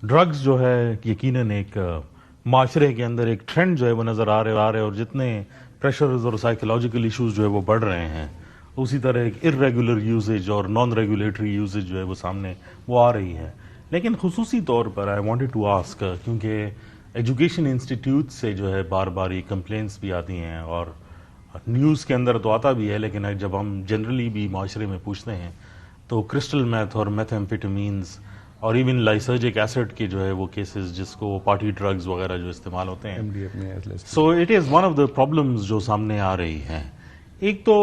Drugs جو ہے یقیناً ایک معاشرے کے اندر ایک ٹرینڈ جو ہے وہ نظر آ رہے اور جتنے پریشرز اور سائیکولوجیکل ایشوز جو ہے وہ بڑھ رہے ہیں اسی طرح ایک ارریگولر یوزیج اور نان ریگولیٹری یوزیج جو ہے وہ سامنے وہ آ رہی ہے. لیکن خصوصی طور پر آئی وانٹڈ ٹو آسک، کیونکہ ایجوکیشن انسٹیٹیوٹ سے جو ہے بار بار یہ کمپلینس بھی آتی ہیں اور نیوز کے اندر تو آتا بھی ہے، لیکن جب ہم جنرلی بھی معاشرے میں پوچھتے ہیں تو کرسٹل میتھ اور میتھ ایمفیٹامینز اور ایون لائسرجک ایسڈ کے جو ہے وہ کیسز جس کو پارٹی ڈرگز وغیرہ جو استعمال ہوتے ہیں، so it is one of the problems جو سامنے آ رہی ہیں. ایک تو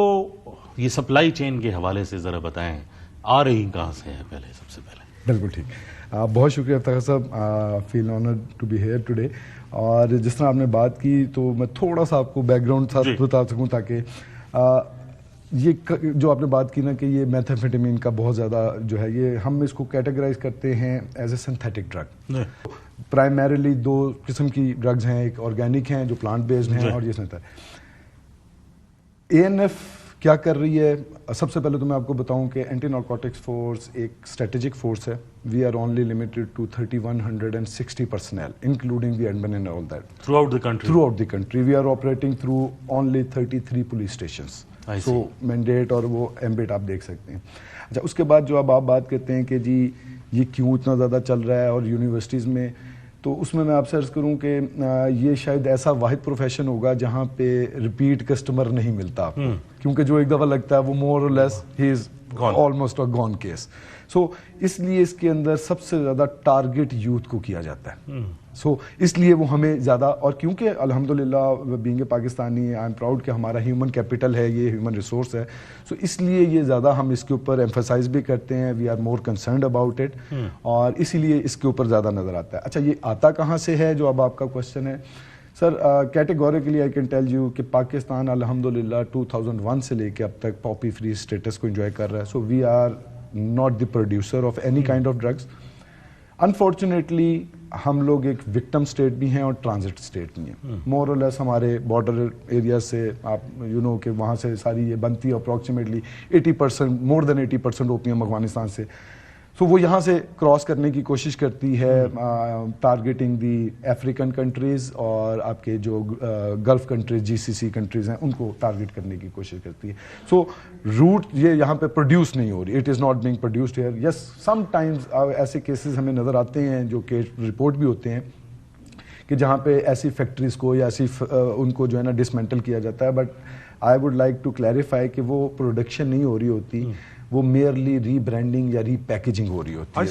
یہ سپلائی چین کے حوالے سے ذرا بتائیں، آ رہی کہاں سے ہے پہلے، سب سے پہلے؟ بالکل ٹھیک، بہت شکریہ افتخار صاحب، feel honoured to be here today. اور جس طرح آپ نے بات کی تو میں تھوڑا سا آپ کو بیک گراؤنڈ بتا سکوں تاکہ یہ جو آپ نے بات کی نا کہ یہ میتھامفیٹامین کا بہت زیادہ جو ہے یہ ہم اس کو کیٹیگرائز کرتے ہیں as a synthetic drug. Primarily دو قسم کی ڈرگز ہیں، ایک آرگینک ہیں جو پلانٹ بیسڈ ہیں اور یہ سنتھیٹک. ANF کیا کر رہی ہے؟ سب سے پہلے تو میں آپ کو بتاؤں کہ اینٹی نارکوٹکس فورس ایک اسٹریٹجک فورس ہے. We are only limited to 3160 personnel including the admin and all that throughout the country. We are operating through only 33 police stations. So mandate اور وہ ایمبٹ آپ دیکھ سکتے ہیں. اچھا، اس کے بعد جو اب آپ بات کرتے ہیں کہ جی یہ کیوں اتنا زیادہ چل رہا ہے اور یونیورسٹیز میں، تو اس میں آپ سے عرض کروں کہ یہ شاید ایسا واحد پروفیشن ہوگا جہاں پہ ریپیٹ کسٹمر نہیں ملتا آپ کو، کیونکہ جو ایک دفعہ لگتا ہے وہ مور اور لیس ہی is almost a gone case. So اس لیے اس کے اندر سب سے زیادہ ٹارگٹ یوتھ کو کیا جاتا ہے. سو اس لیے وہ ہمیں زیادہ، اور کیونکہ الحمدللہ being a Pakistani I am proud کہ ہمارا ہیومن کیپٹل ہے، یہ ہیومن ریسورس ہے. سو اس لیے یہ زیادہ ہم اس کے اوپر ایمفسائز بھی کرتے ہیں. We are more concerned about it, اور اسی لیے اس کے اوپر زیادہ نظر آتا ہے. اچھا، یہ آتا کہاں سے ہے جو اب آپ کا کوشچن ہے sir? Categorically I can tell you کہ پاکستان الحمدللہ 2001 سے لے کے اب تک پاپی فری اسٹیٹس کو انجوائے کر رہا ہے. So we are not the producer of any kind of drugs. Unfortunately ہم لوگ ایک وکٹم اسٹیٹ بھی ہیں اور ٹرانزٹ اسٹیٹ بھی ہیں. مور اور لیس ہمارے بارڈر ایریا سے آپ کہ وہاں سے ساری یہ بنتی ہے اپروکسیمیٹلی 80%، مور دین 80% اوپیم افغانستان سے. سو وہ یہاں سے کراس کرنے کی کوشش کرتی ہے، ٹارگیٹنگ دی افریقن کنٹریز اور آپ کے جو گلف کنٹریز GCC کنٹریز ہیں ان کو ٹارگیٹ کرنے کی کوشش کرتی ہے. سو روٹ یہ یہاں پہ پروڈیوس نہیں ہو رہی، it is not being produced here. Yes, some times ایسے کیسز ہمیں نظر آتے ہیں جو کہ رپورٹ بھی ہوتے ہیں کہ جہاں پہ ایسی فیکٹریز کو یا ایسی ان کو جو ہے نا ڈسمینٹل کیا جاتا ہے. But I would like to clarify کہ وہ پروڈکشن نہیں ہو رہی ہوتی، وہ میئرلی ری برانڈنگ یا ری پیکیجنگ ہو رہی ہوتی ہے.